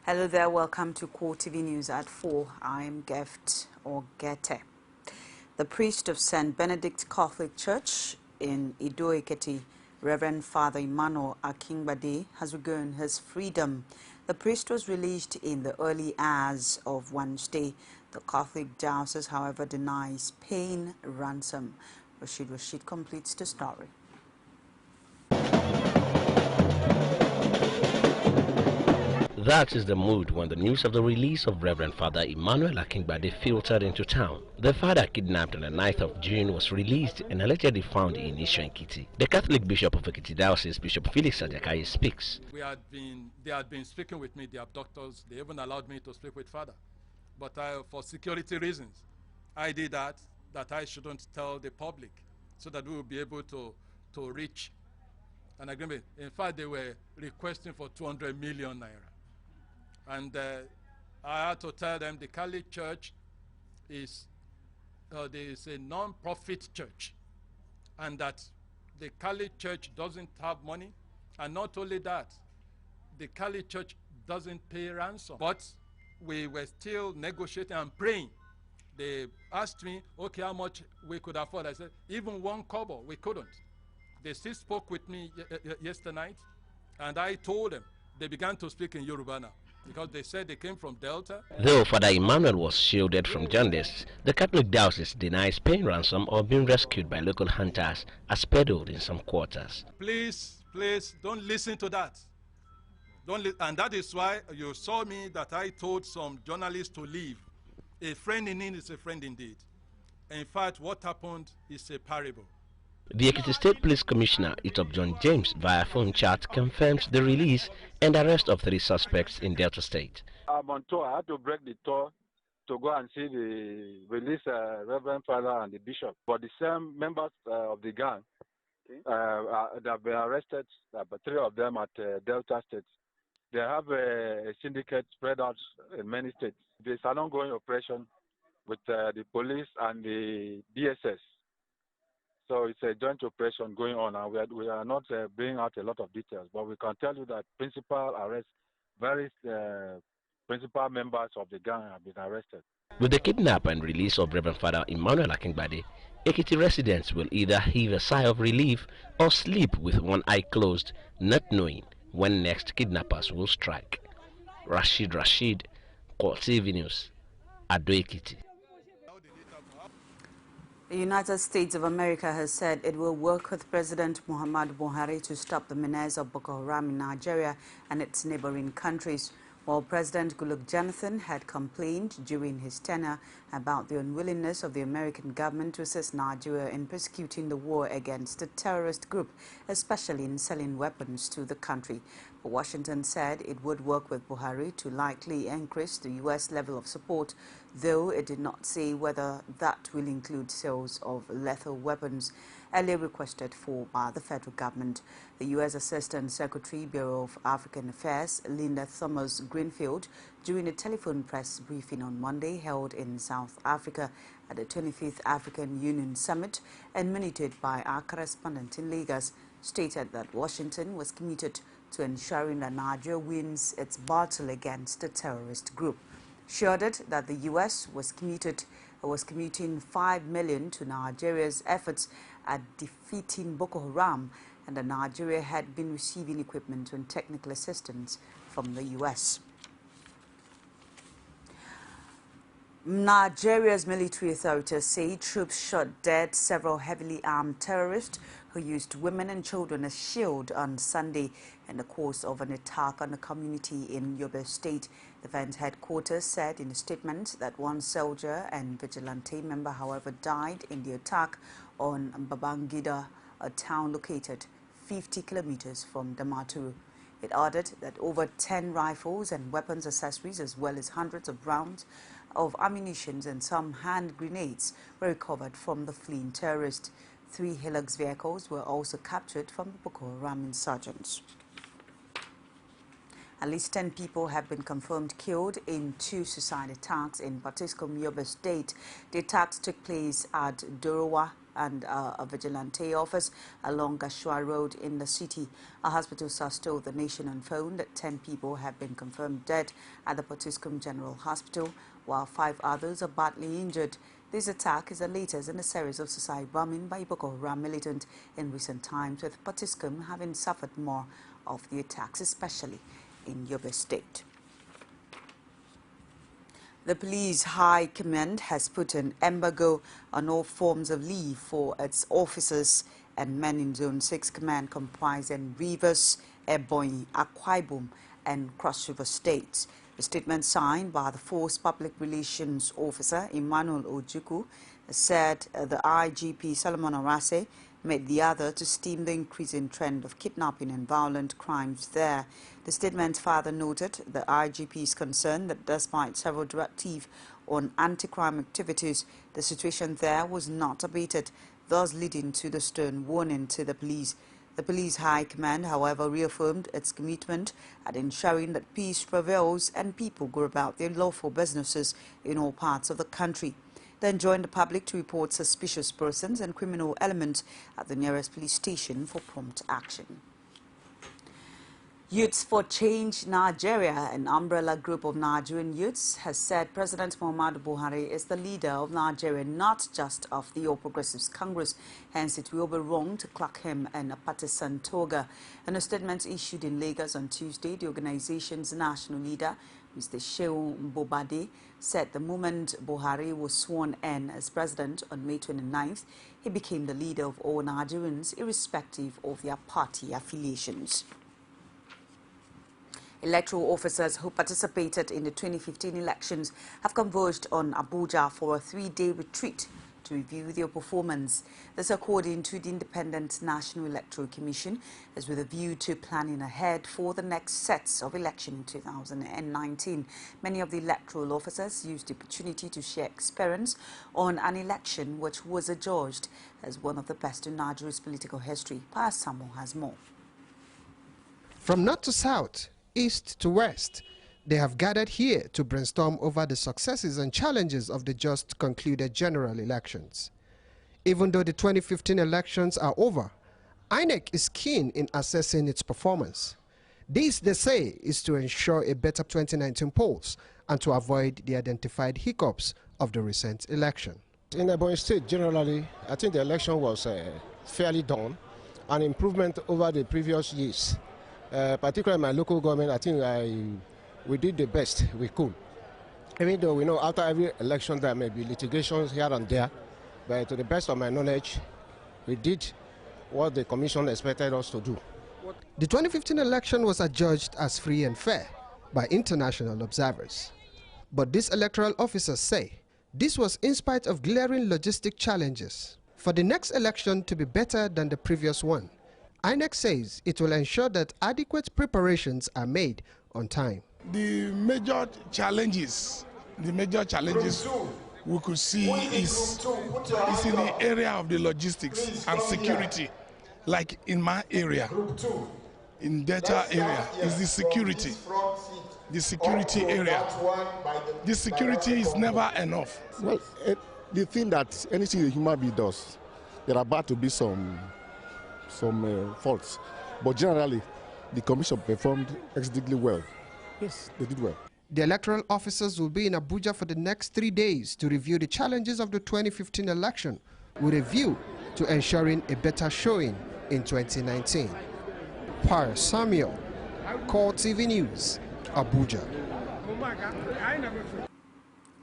Hello there, welcome to CoreTV News at 4. I'm Geft Ogete. The priest of St. Benedict Catholic Church in Ido-Ekiti, Reverend Father Emmanuel Akingbade, has regained his freedom. The priest was released in the early hours of Wednesday. The Catholic diocese, however, denies paying ransom. Rashid completes the story. That is the mood when the news of the release of Reverend Father Emmanuel Akingbade filtered into town. The father, kidnapped on the 9th of June, was released and allegedly found in Isho-Ekiti. The Catholic Bishop of Ekiti Diocese, Bishop Felix Ajakaye, speaks. They had been speaking with me, the abductors. They even allowed me to speak with Father. But for security reasons, I did that I shouldn't tell the public, so that we will be able to reach an agreement. In fact, they were requesting for 200 million naira. And I had to tell them the Catholic Church is a non-profit church, and that the Catholic Church doesn't have money. And not only that, the Catholic Church doesn't pay ransom. But we were still negotiating and praying. They asked me, okay, how much we could afford. I said, even 1 kobo, we couldn't. They still spoke with me yesterday night, and I told them. They began to speak in Yoruba now, because they said they came from Delta. Though Father Emmanuel was shielded from journalists, the Catholic Diocese denies paying ransom or being rescued by local hunters as peddled in some quarters. Please, don't listen to that. And that is why you saw me that I told some journalists to leave. A friend in need is a friend indeed. In fact, what happened is a parable. The Ekiti State Police Commissioner, Itop John James, via phone chat, confirms the release and arrest of 3 suspects in Delta State. I'm on tour. I had to break the tour to go and see the release Reverend Father and the Bishop. But the same members of the gang that have been arrested, but 3 of them at Delta State. They have a syndicate spread out in many states. There's an ongoing operation with the police and the DSS. So it's a joint operation going on, and we are not bringing out a lot of details, but we can tell you that various principal members of the gang have been arrested. With the kidnap and release of Reverend Father Emmanuel Akingbade, Ekiti residents will either heave a sigh of relief or sleep with one eye closed, not knowing when next kidnappers will strike. Rashid, CoreTV News, Ado-Ekiti. The United States of America has said it will work with President Muhammadu Buhari to stop the menace of Boko Haram in Nigeria and its neighboring countries, while President Goodluck Jonathan had complained during his tenure about the unwillingness of the American government to assist Nigeria in prosecuting the war against the terrorist group, especially in selling weapons to the country. But Washington said it would work with Buhari to likely increase the U.S. level of support, though it did not say whether that will include sales of lethal weapons earlier requested for by the federal government. The U.S. Assistant Secretary, Bureau of African Affairs, Linda Thomas-Greenfield, during a telephone press briefing on Monday held in South Africa at the 25th African Union Summit and monitored by our correspondent in Lagos, stated that Washington was committed to ensuring that Nigeria wins its battle against the terrorist group. She added that the U.S. was committing $5 million to Nigeria's efforts at defeating Boko Haram, and that Nigeria had been receiving equipment and technical assistance from the U.S. Nigeria's military authorities say troops shot dead several heavily armed terrorists who used women and children as shield on Sunday in the course of an attack on a community in Yobe State. Defense headquarters said in a statement that 1 soldier and vigilante member, however, died in the attack on Babangida, a town located 50 kilometers from Damaturu. It added that over 10 rifles and weapons accessories, as well as hundreds of rounds of ammunition and some hand grenades, were recovered from the fleeing terrorists. 3 Hilux vehicles were also captured from the Boko Haram insurgents. At least 10 people have been confirmed killed in 2 suicide attacks in Batiskum, Yobe State. The attacks took place at Dorowa, and a vigilante office along Gashua Road in the city. A hospital source told the Nation on phone that 10 people have been confirmed dead at the Potiskum General Hospital, while 5 others are badly injured. This attack is the latest in a series of suicide bombing by Boko Haram militant in recent times, with Potiskum having suffered more of the attacks, especially in Yobe State. The Police High Command has put an embargo on all forms of leave for its officers and men in Zone 6 Command comprising Rivers, Ebonyi, Akwa Ibom and Cross River States. A statement signed by the Force Public Relations Officer Emmanuel Ojukwu said the IGP Solomon Arase made the other to stem the increasing trend of kidnapping and violent crimes there. The statement further noted the IGP is concerned that despite several directives on anti-crime activities, the situation there was not abated, thus leading to the stern warning to the police. The Police High Command, however, reaffirmed its commitment at ensuring that peace prevails and people go about their lawful businesses in all parts of the country. They enjoined the public to report suspicious persons and criminal elements at the nearest police station for prompt action. Youths for Change Nigeria, an umbrella group of Nigerian youths, has said President Muhammadu Buhari is the leader of Nigeria, not just of the All Progressives Congress. Hence, it will be wrong to clock him in a partisan toga. In a statement issued in Lagos on Tuesday, the organization's national leader, Mr. Shehu Mbobade, said the moment Buhari was sworn in as president on May 29th, he became the leader of all Nigerians, irrespective of their party affiliations. Electoral officers who participated in the 2015 elections have converged on Abuja for a 3-day retreat to review their performance. This, according to the Independent National Electoral Commission, is with a view to planning ahead for the next sets of election in 2019. Many of the electoral officers used the opportunity to share experience on an election which was adjudged as one of the best in Nigeria's political history. Pa Samuel has more. From north to south, east to west, they have gathered here to brainstorm over the successes and challenges of the just concluded general elections. Even though the 2015 elections are over, INEC is keen in assessing its performance. This, they say, is to ensure a better 2019 polls and to avoid the identified hiccups of the recent election. In Ebonyi State, generally, I think the election was fairly done, an improvement over the previous years. Particularly in my local government, I think we did the best we could. Even though we know after every election there may be litigations here and there, but to the best of my knowledge, we did what the commission expected us to do. The 2015 election was adjudged as free and fair by international observers. But these electoral officers say this was in spite of glaring logistic challenges. For the next election to be better than the previous one, INEC says it will ensure that adequate preparations are made on time. The major challenges we could see is in the area of the logistics and security. Like in my area, in Delta area, is the security. The security area. The security is never enough. Well, the thing that anything a human being does, there are about to be some faults, but generally the commission performed exceedingly well. Yes, they did well. The electoral officers will be in Abuja for the next 3 days to review the challenges of the 2015 election with a view to ensuring a better showing in 2019. Pa Samuel, CoreTV News, Abuja.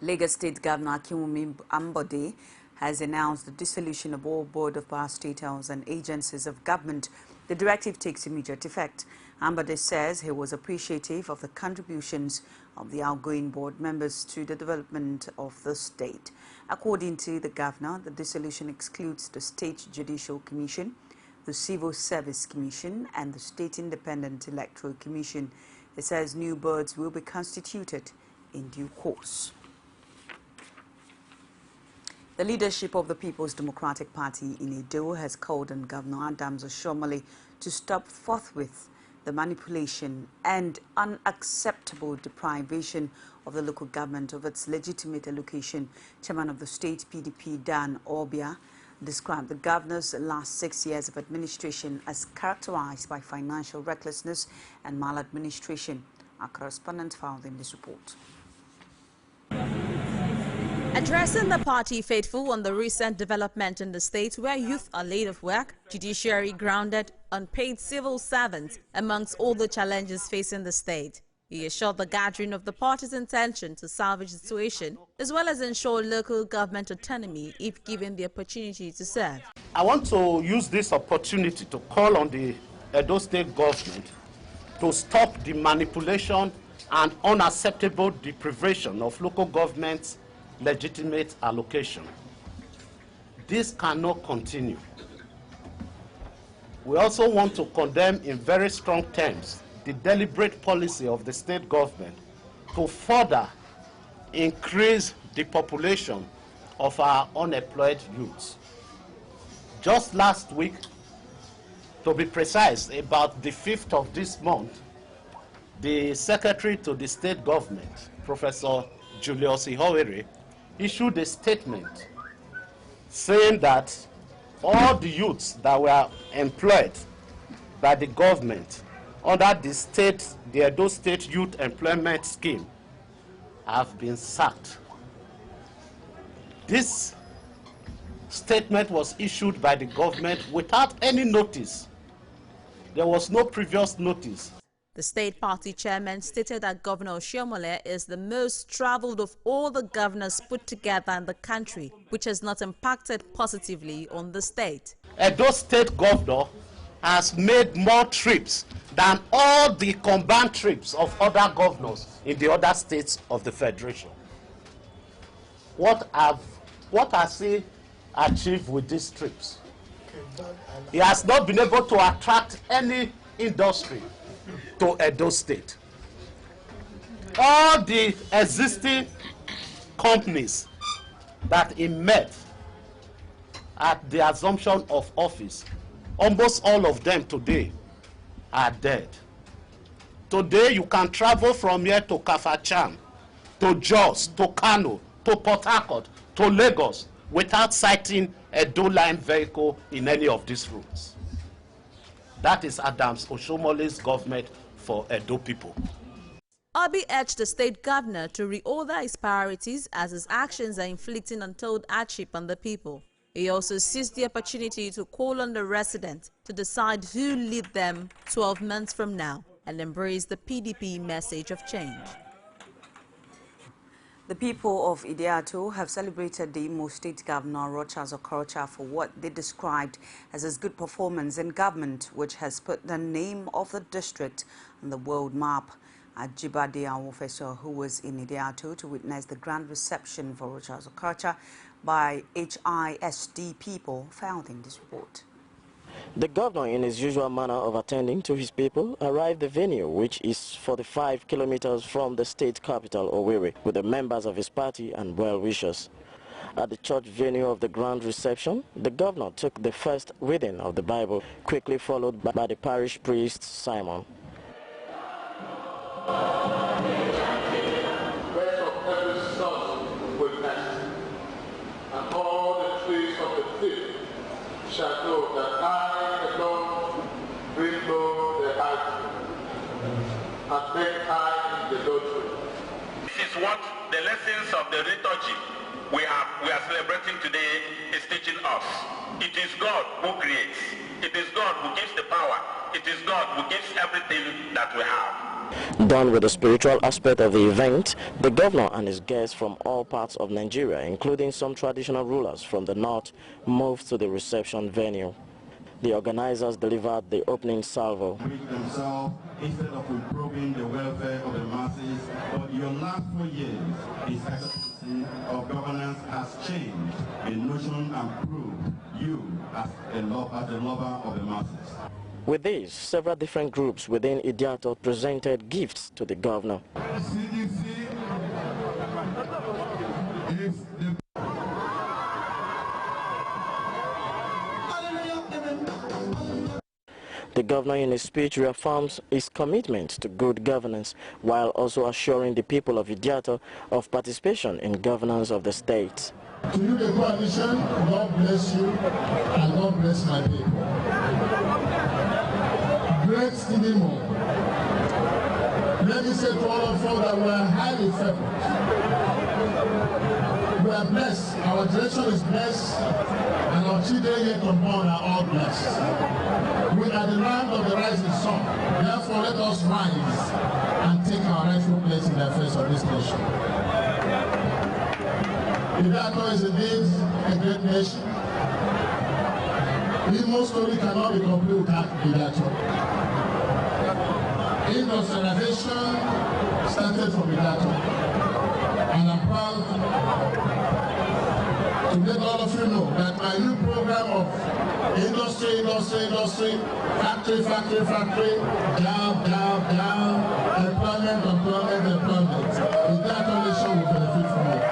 Lagos State Governor Akinwumi Ambode has announced the dissolution of all Board of Parastatals and agencies of government. The directive takes immediate effect. Ambode says he was appreciative of the contributions of the outgoing board members to the development of the state. According to the governor, the dissolution excludes the State Judicial Commission, the Civil Service Commission and the State Independent Electoral Commission. He says new boards will be constituted in due course. The leadership of the People's Democratic Party in Edo has called on Governor Adams Oshomole to stop forthwith the manipulation and unacceptable deprivation of the local government of its legitimate allocation. Chairman of the state PDP, Dan Obia, described the governor's last 6 years of administration as characterized by financial recklessness and maladministration. Our correspondent found in this report. Addressing the party faithful on the recent development in the state where youth are laid off work, judiciary grounded, unpaid civil servants, amongst all the challenges facing the state, he assured the gathering of the party's intention to salvage the situation as well as ensure local government autonomy if given the opportunity to serve. I want to use this opportunity to call on the Edo State government to stop the manipulation and unacceptable deprivation of local government's legitimate allocation. This cannot continue. We also want to condemn in very strong terms the deliberate policy of the state government to further increase the population of our unemployed youths. Just last week, to be precise, about the 5th of this month, the Secretary to the State Government, Professor Julius Ihowere, issued a statement saying that all the youths that were employed by the government under the Edo State Youth Employment Scheme have been sacked. This statement was issued by the government without any notice. There was no previous notice. The state party chairman stated that Governor Oshiomhole is the most traveled of all the governors put together in the country, which has not impacted positively on the state. Edo State governor has made more trips than all the combined trips of other governors in the other states of the Federation. What has he achieved with these trips? He has not been able to attract any industry to Edo State. All the existing companies that he met at the assumption of office, almost all of them today are dead. Today you can travel from here to Kafachan, to Jos, to Kano, to Port Harcourt, to Lagos without sighting a Edo line vehicle in any of these routes. That is Adams Oshiomhole's government for Edo people. Obi urged the state governor to reorder his priorities as his actions are inflicting untold hardship on the people. He also seized the opportunity to call on the residents to decide who lead them 12 months from now and embrace the PDP message of change. The people of Idiato have celebrated the Imo State Governor Rochas Okorocha for what they described as his good performance in government, which has put the name of the district on the world map. Ajibade Awofeso, who was in Idiato to witness the grand reception for Rochas Okorocha by HISD people, found in this report. The governor, in his usual manner of attending to his people, arrived the venue, which is 45 kilometers from the state capital, Owerri, with the members of his party and well-wishers. At the church venue of the grand reception, the governor took the first reading of the Bible, quickly followed by the parish priest, Simon. Shall know that I, the Lord, bring low the high and make high the low tree. This is what the lessons of the liturgy we are celebrating today is teaching us. It is God who creates. It is God who gives the power. It is God who gives everything that we have. Done with the spiritual aspect of the event, the governor and his guests from all parts of Nigeria, including some traditional rulers from the north, moved to the reception venue. The organizers delivered the opening salvo. Themselves, instead of improving the welfare of the masses, but your last 4 years, the exercise of governance has changed the notion and proved you as the lover of the masses. With this, several different groups within Idiato presented gifts to the governor. The governor in his speech reaffirms his commitment to good governance while also assuring the people of Idiato of participation in governance of the state. To you, the coalition, God bless you and God bless my people. Great Stephen Moore. Let me say to all of us that we are highly favored. We are blessed. Our generation is blessed, and our children yet unborn are all blessed. We are the land of the rising sun. Therefore, let us rise and take our rightful place in the affairs of this nation. Idato is indeed a great nation. Imo story cannot be complete without Idato. Industrialization started from Idato. And I'm proud to let all of you know that my new program of industry, factory, job, employment, Idato nation will benefit from it.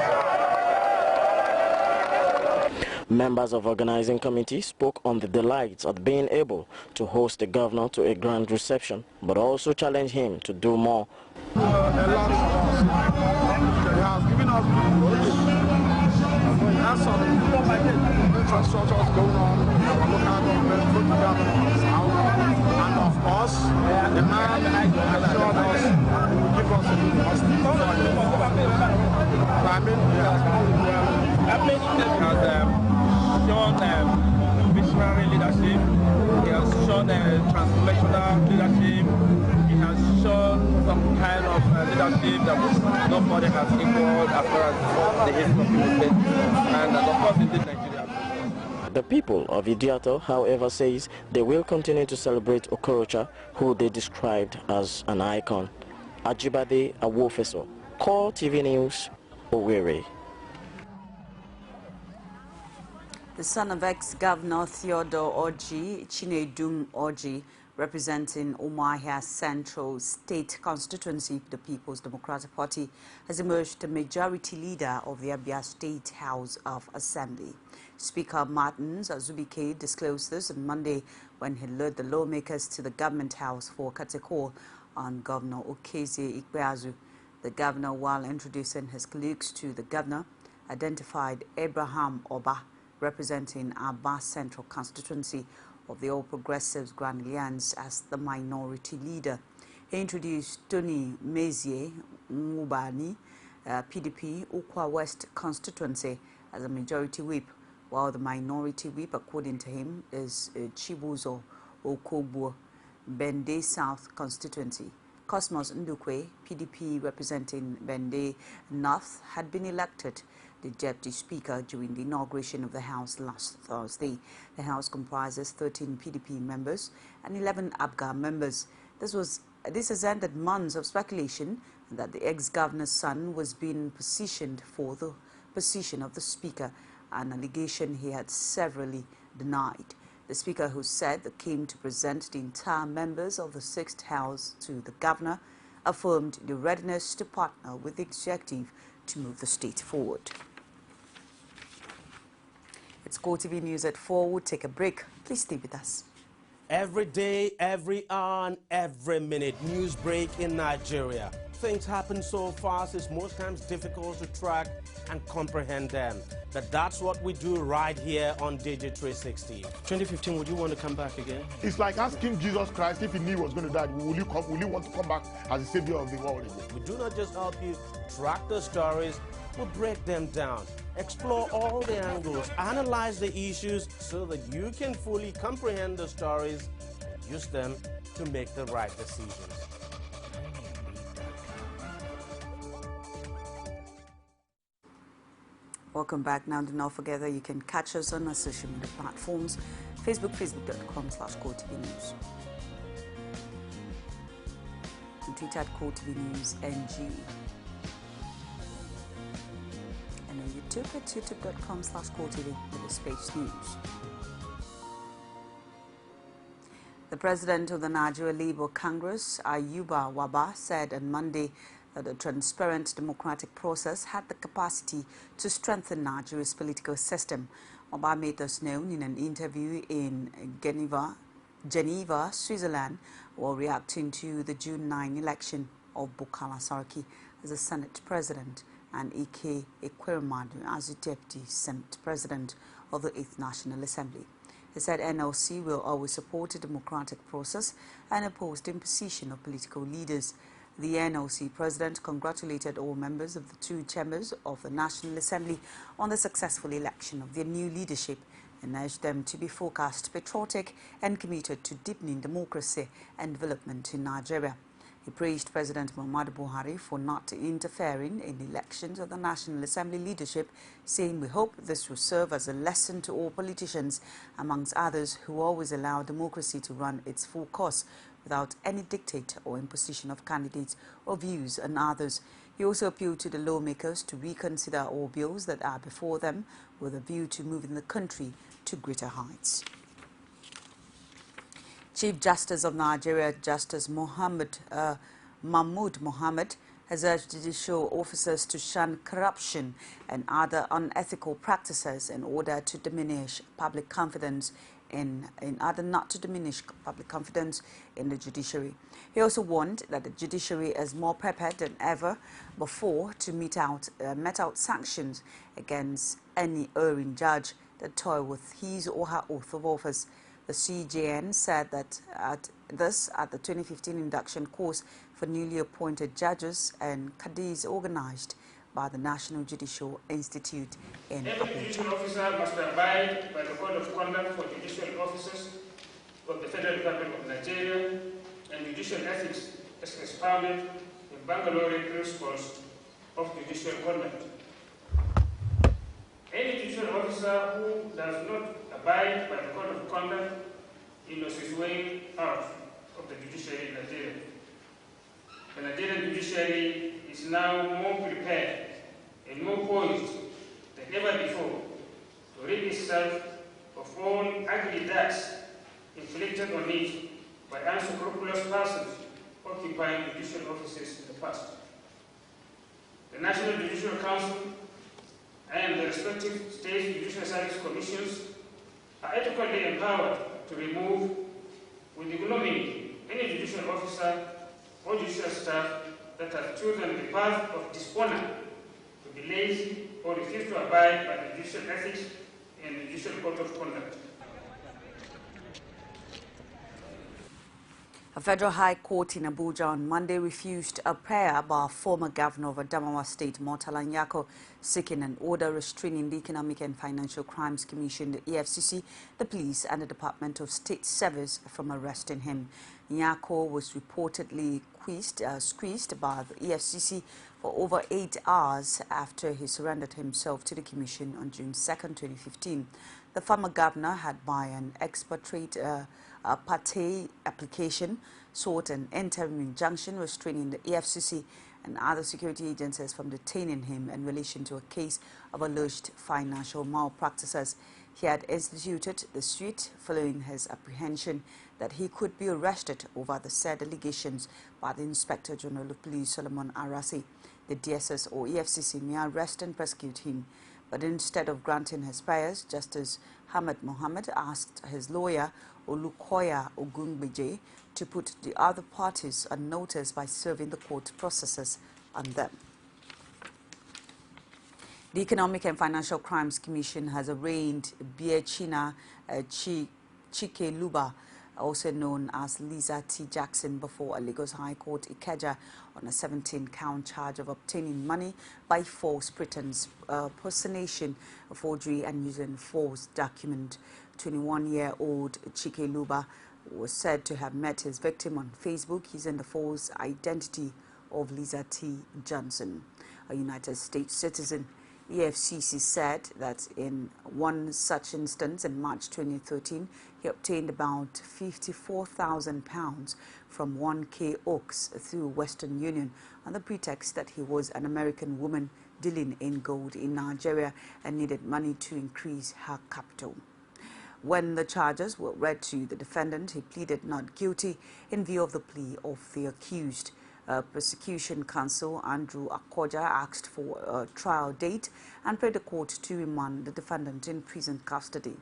Members of organizing committee spoke on the delights of being able to host the governor to a grand reception, but also challenged him to do more. A lot of us. They have given us some infrastructures going on in our local government, both governments, and of course, the man assured us will give us a hospital. I mean, he has shown visionary leadership, he has shown transformational leadership, he has shown some kind of leadership that nobody has equaled as far as the history of the state, and of course indeed Nigeria. The people of Idiato, however, says they will continue to celebrate Okorocha, who they described as an icon. Ajibade Awofeso, CoreTV News, Owerri. The son of ex-governor Theodore Orji, Chinedum Orji, representing Umuahia Central State Constituency, the People's Democratic Party, has emerged the majority leader of the Abia State House of Assembly. Speaker Martins Azubike disclosed this on Monday when he led the lawmakers to the government house for Katekor on Governor Okezie Ikpeazu. The governor, while introducing his colleagues to the governor, identified Abraham Oba, representing Aba Central Constituency of the All Progressives Grand Alliance, as the minority leader. He introduced Tony Mezie Mubani, PDP Ukwa West Constituency, as a majority whip, while the minority whip, according to him, is Chibuzo Okogbo, Bende South Constituency. Cosmos Ndukwe, PDP representing Bende North, had been elected the Deputy Speaker during the inauguration of the House last Thursday. The House comprises 13 PDP members and 11 ABGA members. This has ended months of speculation that the ex-governor's son was being positioned for the position of the Speaker, an allegation he had severally denied. The Speaker, who said that came to present the entire members of the 6th House to the governor, affirmed the readiness to partner with the executive to move the state forward. It's CoreTV News at 4. We'll take a break. Please stay with us. Every day, every hour, and every minute, news break in Nigeria. Things happen so fast, it's most times difficult to track and comprehend them. But that's what we do right here on DJ360. 2015, would you want to come back again? It's like asking Jesus Christ if he knew he was going to die, will you want to come back as the savior of the world again? We do not just help you track the stories, we break them down, explore all the angles, analyze the issues so that you can fully comprehend the stories and use them to make the right decisions. Welcome back. Now, do not forget that you can catch us on our social media platforms, facebook.com/CoreTV News, and Twitter at CoreTV News NG, and on YouTube at youtube.com/CoreTV Space News. The president of the Nigeria Labour Congress, Ayuba Waba, said on Monday that the transparent democratic process had the capacity to strengthen Nigeria's political system. Waba made this known in an interview in Geneva, Switzerland, while reacting to the June 9 election of Bukola Saraki as the Senate president and Ike Ekweremadu as the Deputy Senate President of the 8th National Assembly. He said NLC will always support the democratic process and oppose the imposition of political leaders. The NLC president congratulated all members of the two chambers of the National Assembly on the successful election of their new leadership and urged them to be focused, patriotic and committed to deepening democracy and development in Nigeria. He praised President Muhammadu Buhari for not interfering in the elections of the National Assembly leadership, saying, "We hope this will serve as a lesson to all politicians, amongst others, who always allow democracy to run its full course without any dictate or imposition of candidates or views on others." He also appealed to the lawmakers to reconsider all bills that are before them with a view to moving the country to greater heights. Chief Justice of Nigeria, Justice Mahmood Mohammed, has urged judicial officers to shun corruption and other unethical practices in order to diminish public confidence in the judiciary. He also warned that the judiciary is more prepared than ever before to mete out sanctions against any erring judge that toy with his or her oath of office. The CJN said that at the 2015 induction course for newly appointed judges and cadis organized by the National Judicial Institute in Every Abuja. judicial officer must abide by the Code of Conduct for Judicial Officers of the Federal Republic of Nigeria and judicial ethics as expounded in Bangalore Principles of Judicial Conduct. Any judicial officer who does not abide by the Code of Conduct knows his way out of the judiciary in Nigeria. The Nigerian judiciary is now more prepared and more poised than ever before to rid itself of all ugly darts inflicted on it by unscrupulous persons occupying judicial offices in the past. The National Judicial Council and the respective state judicial service commissions are ethically empowered to remove with ignominy any judicial officer or judicial staff that have chosen the path of dishonor, to be lazy or refuse to abide by the judicial ethics and the judicial code of conduct. A federal high court in Abuja on Monday refused a prayer by former governor of Adamawa State, Murtala Nyako, seeking an order restraining the Economic and Financial Crimes Commission, the EFCC, the police and the Department of State Service from arresting him. Nyako was reportedly squeezed by the EFCC for over 8 hours after he surrendered himself to the commission on June 2, 2015. The former governor had, by an expatriate parte application, sought an interim injunction restraining the EFCC and other security agencies from detaining him in relation to a case of alleged financial malpractices. He had instituted the suit following his apprehension that he could be arrested over the said allegations by the Inspector General of Police, Solomon Arasi. The DSS or EFCC may arrest and prosecute him, but instead of granting his prayers, Justice Ahmed Mohammed asked his lawyer, Olukoya Ogunbeje, to put the other parties on notice by serving the court processes on them. The Economic and Financial Crimes Commission has arraigned Biechina Chikeluba, also known as Lisa T. Jackson, before a Lagos High Court Ikeja on a 17-count charge of obtaining money by false pretense, personation, forgery and using false document. 21-year-old Chikeluba was said to have met his victim on Facebook using the false identity of Lisa T. Johnson, a United States citizen. EFCC said that in one such instance in March 2013, he obtained about £54,000 from 1K Oaks through Western Union on the pretext that he was an American woman dealing in gold in Nigeria and needed money to increase her capital. When the charges were read to the defendant, he pleaded not guilty in view of the plea of the accused. Prosecution counsel Andrew Akoja asked for a trial date and prayed the court to remand the defendant in prison custody.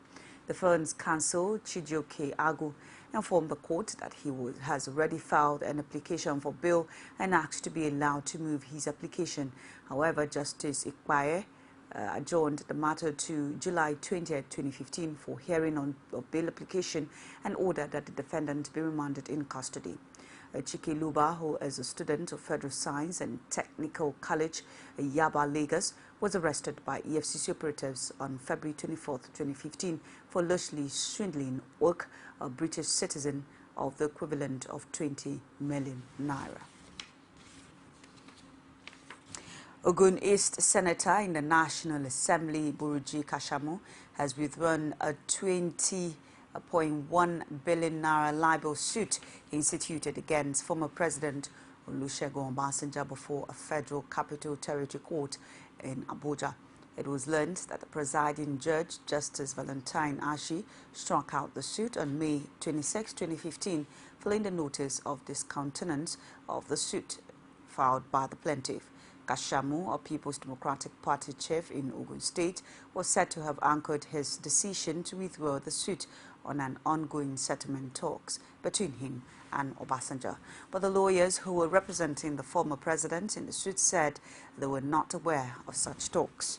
The firm's counsel Chijioke Agu informed the court that he has already filed an application for bail and asked to be allowed to move his application. However, Justice Ikpaye adjourned the matter to July 20, 2015 for hearing on a bail application and ordered that the defendant be remanded in custody. Chike Luba, who is a student of Federal Science and Technical College, Yaba, Lagos, was arrested by EFCC operatives on February 24, 2015 for allegedly swindling a British citizen of the equivalent of 20 million naira. Ogun East Senator in the National Assembly, Buruji Kashamu, has withdrawn a 20.1 billion naira libel suit instituted against former President Olusegun Obasanjo before a federal capital territory court in Abuja. It was learned that the presiding judge, Justice Valentine Ashi, struck out the suit on May 26, 2015, following the notice of discountenance of the suit filed by the plaintiff. Kashamu, a People's Democratic Party chief in Ogun State, was said to have anchored his decision to withdraw the suit on an ongoing settlement talks between him and Obasanjo. But the lawyers who were representing the former president in the suit said they were not aware of such talks.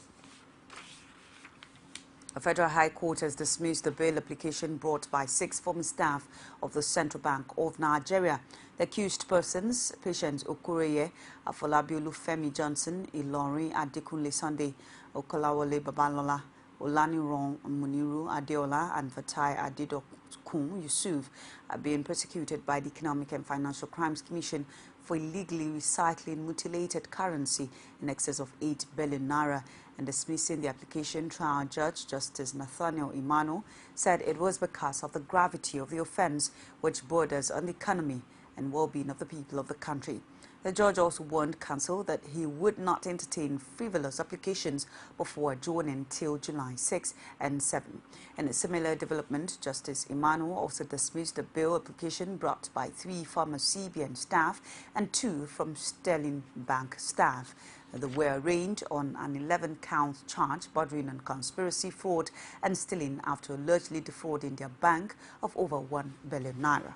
A Federal High Court has dismissed the bail application brought by 6 former staff of the Central Bank of Nigeria. The accused persons, Patient Okureye, Afolabi Olufemi Johnson, Ilorin Adekunle Sunday, Okolawole Babalola, Olaniran Muniru Adeola, and Fatai Adedokun Yusuf, are being prosecuted by the Economic and Financial Crimes Commission for illegally recycling mutilated currency in excess of 8 billion naira. And dismissing the application, trial judge Justice Nathaniel Imano said it was because of the gravity of the offense, which borders on the economy and well-being of the people of the country. The judge also warned counsel that he would not entertain frivolous applications before adjourning till July 6 and 7. In a similar development, Justice Imano also dismissed the bail application brought by 3 former CBN staff and 2 from Sterling Bank staff. They were arraigned on an 11-count charge bordering on conspiracy, fraud and stealing after allegedly defrauding their bank of over 1 billion naira.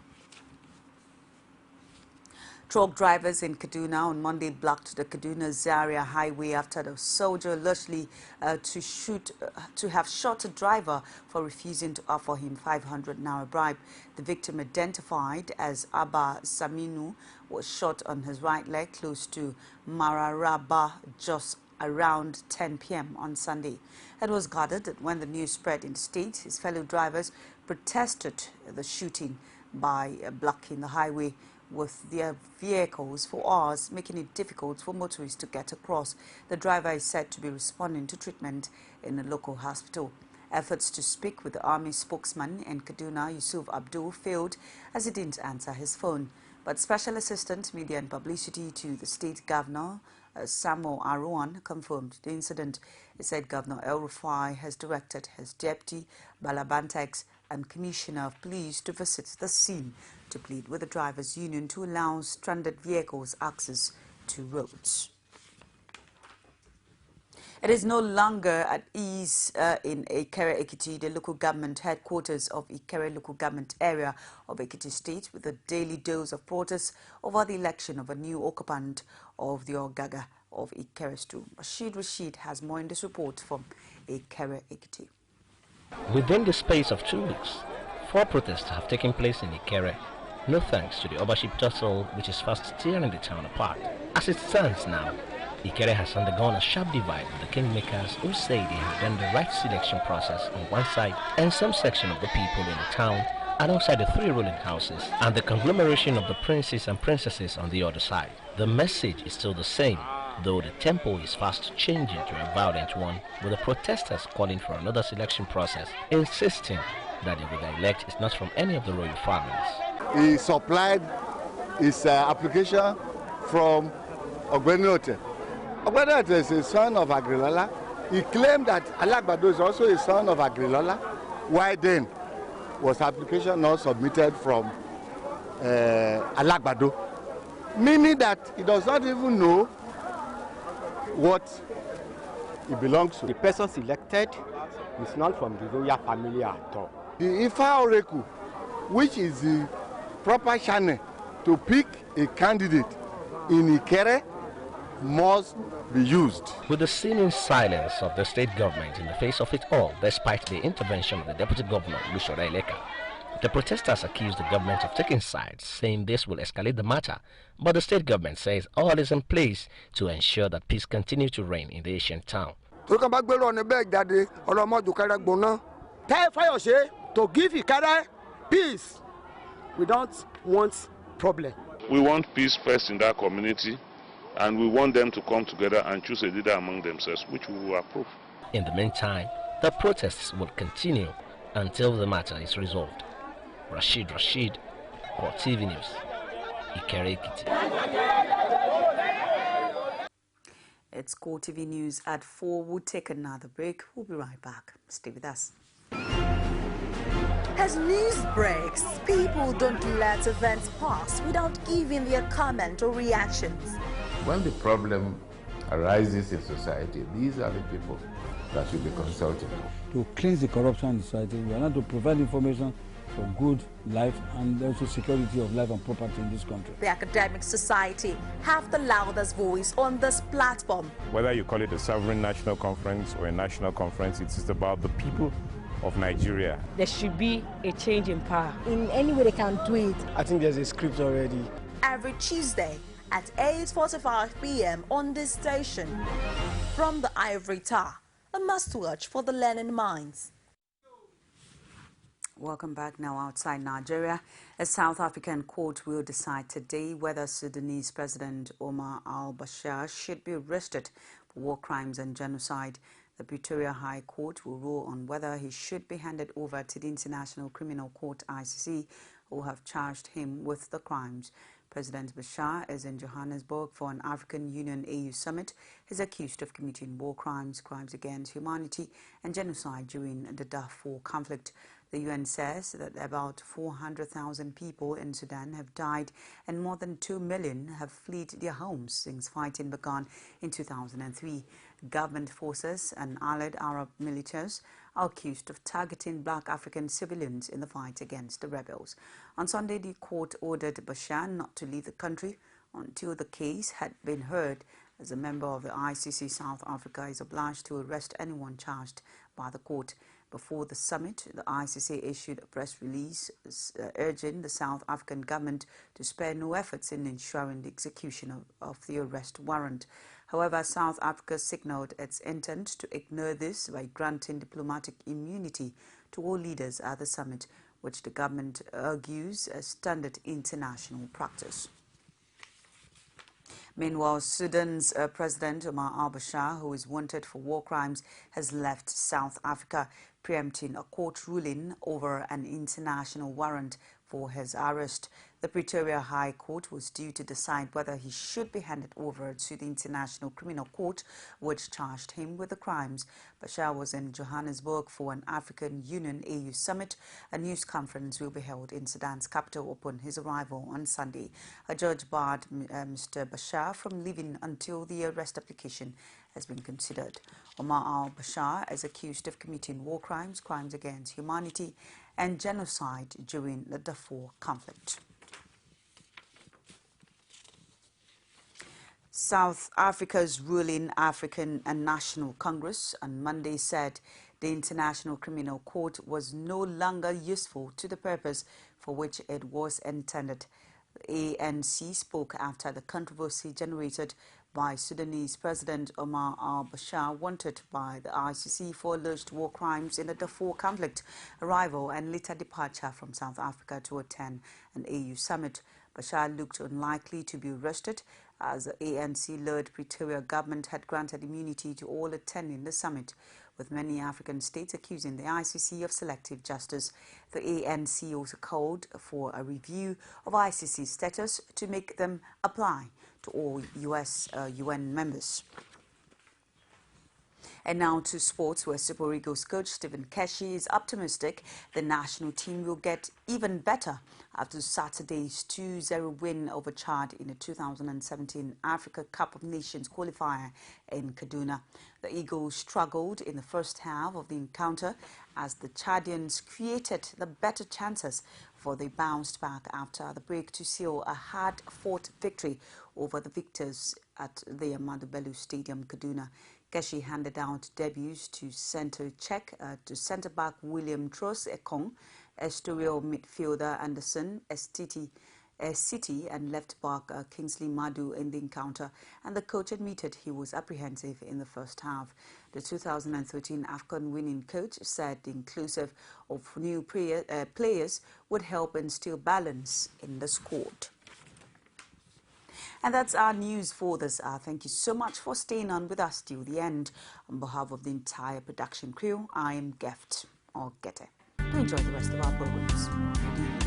Truck drivers in Kaduna on Monday blocked the Kaduna-Zaria highway after the soldier allegedly to have shot a driver for refusing to offer him 500 naira bribe. The victim, identified as Abba Saminu, was shot on his right leg close to Mararaba just around 10 p.m. on Sunday. It was gathered that when the news spread in the state, his fellow drivers protested the shooting by blocking the highway with their vehicles for hours, making it difficult for motorists to get across. The driver is said to be responding to treatment in a local hospital. Efforts to speak with the Army spokesman in Kaduna, Yusuf Abdul, failed as he didn't answer his phone. But Special Assistant Media and Publicity to the State Governor, Samuel Aruan, confirmed the incident. He said Governor El Rufai has directed his deputy, Balabantex, and Commissioner of Police to visit the scene to plead with the drivers' union to allow stranded vehicles access to roads. It is no longer at ease in Ikere Ekiti, the local government headquarters of Ikere local government area of Ekiti State, with a daily dose of protests over the election of a new occupant of the Ogaga of Ikere Stu. Rashid has more in this report from Ikere Ekiti. Within the space of 2 weeks, 4 protests have taken place in Ikere, no thanks to the Obership tussle which is fast tearing the town apart. As it stands now, Ikere has undergone a sharp divide with the kingmakers who say they have done the right selection process on one side and some section of the people in the town alongside the 3 ruling houses and the conglomeration of the princes and princesses on the other side. The message is still the same, though the tempo is fast changing to a violent one, with the protesters calling for another selection process, insisting that the Ogaga-elect is not from any of the royal families. He supplied his application from Ogbenote. Ogbenote is a son of Agrilola. He claimed that Alagbado is also a son of Agrilola. Why then was application not submitted from Alagbado? Meaning that he does not even know what he belongs to. The person selected is not from the royal family at all. The Ifa Oreku which is the proper channel to pick a candidate in Ikere, must be used. With the seeming silence of the state government in the face of it all, despite the intervention of the Deputy Governor, Lushora Eleka, the protesters accused the government of taking sides, saying this will escalate the matter. But the state government says all is in place to ensure that peace continues to reign in the ancient town. To give Ikere peace. We don't want problem. We want peace first in that community, and we want them to come together and choose a leader among themselves, which we will approve. In the meantime, the protests will continue until the matter is resolved. Rashid, CoreTV News, Ikere Ekiti. It's CoreTV News at 4. We'll take another break. We'll be right back. Stay with us. As news breaks, people don't let events pass without giving their comment or reactions. When the problem arises in society, these are the people that should be consulted. To cleanse the corruption in society, we are not to provide information for good life and also security of life and property in this country. The academic society have the loudest voice on this platform. Whether you call it a sovereign national conference or a national conference, it is about the people of Nigeria. There should be a change in power. In any way they can do it. I think there's a script already. Every Tuesday at 8:45 p.m. on this station. From the Ivory Tower, a must-watch for the learning minds. Welcome back. Now outside Nigeria, a South African court will decide today whether Sudanese President Omar al-Bashir should be arrested for war crimes and genocide. The Pretoria High Court will rule on whether he should be handed over to the International Criminal Court (ICC), who have charged him with the crimes. President Bashir is in Johannesburg for an African Union AU summit. He's accused of committing war crimes, crimes against humanity and genocide during the Darfur conflict. The UN says that about 400,000 people in Sudan have died and more than 2 million have fled their homes since fighting began in 2003. Government forces and allied Arab militias are accused of targeting black African civilians in the fight against the rebels. On Sunday, the court ordered Bashir not to leave the country until the case had been heard. As a member of the ICC, South Africa is obliged to arrest anyone charged by the court. Before the summit, the ICC issued a press release urging the South African government to spare no efforts in ensuring the execution of the arrest warrant. However, South Africa signaled its intent to ignore this by granting diplomatic immunity to all leaders at the summit, which the government argues as standard international practice. Meanwhile, Sudan's President Omar al-Bashir, who is wanted for war crimes, has left South Africa, preempting a court ruling over an international warrant for his arrest. The Pretoria High Court was due to decide whether he should be handed over to the International Criminal Court, which charged him with the crimes. Bashir was in Johannesburg for an African Union AU summit. A news conference will be held in Sudan's capital upon his arrival on Sunday. A judge barred Mr. Bashir from leaving until the arrest application has been considered. Omar al-Bashir is accused of committing war crimes, crimes against humanity, and genocide during the Darfur conflict. South Africa's ruling African and National Congress on Monday said the International Criminal Court was no longer useful to the purpose for which it was intended. The ANC spoke after the controversy generated by Sudanese President Omar al-Bashir, wanted by the ICC for alleged war crimes in the Darfur conflict, arrival and later departure from South Africa to attend an AU summit. Bashir looked unlikely to be arrested as the ANC-led Pretoria government had granted immunity to all attending the summit, with many African states accusing the ICC of selective justice. The ANC also called for a review of ICC status to make them apply to all UN members. And now to sports, where Super Eagles coach Stephen Keshi is optimistic the national team will get even better after Saturday's 2-0 win over Chad in the 2017 Africa Cup of Nations qualifier in Kaduna. The Eagles struggled in the first half of the encounter as the Chadians created the better chances for they bounced back after the break to seal a hard-fought victory over the victors at the Ahmadu Bello Stadium, Kaduna. Keshi handed out debuts to centre-back William Trost Ekong, Estoril midfielder Anderson City and left-back Kingsley Madu in the encounter, and the coach admitted he was apprehensive in the first half. The 2013 AFCON winning coach said the inclusive of new players would help instill balance in the squad. And that's our news for this hour. Thank you so much for staying on with us till the end. On behalf of the entire production crew, I am Gete. Do enjoy the rest of our programs.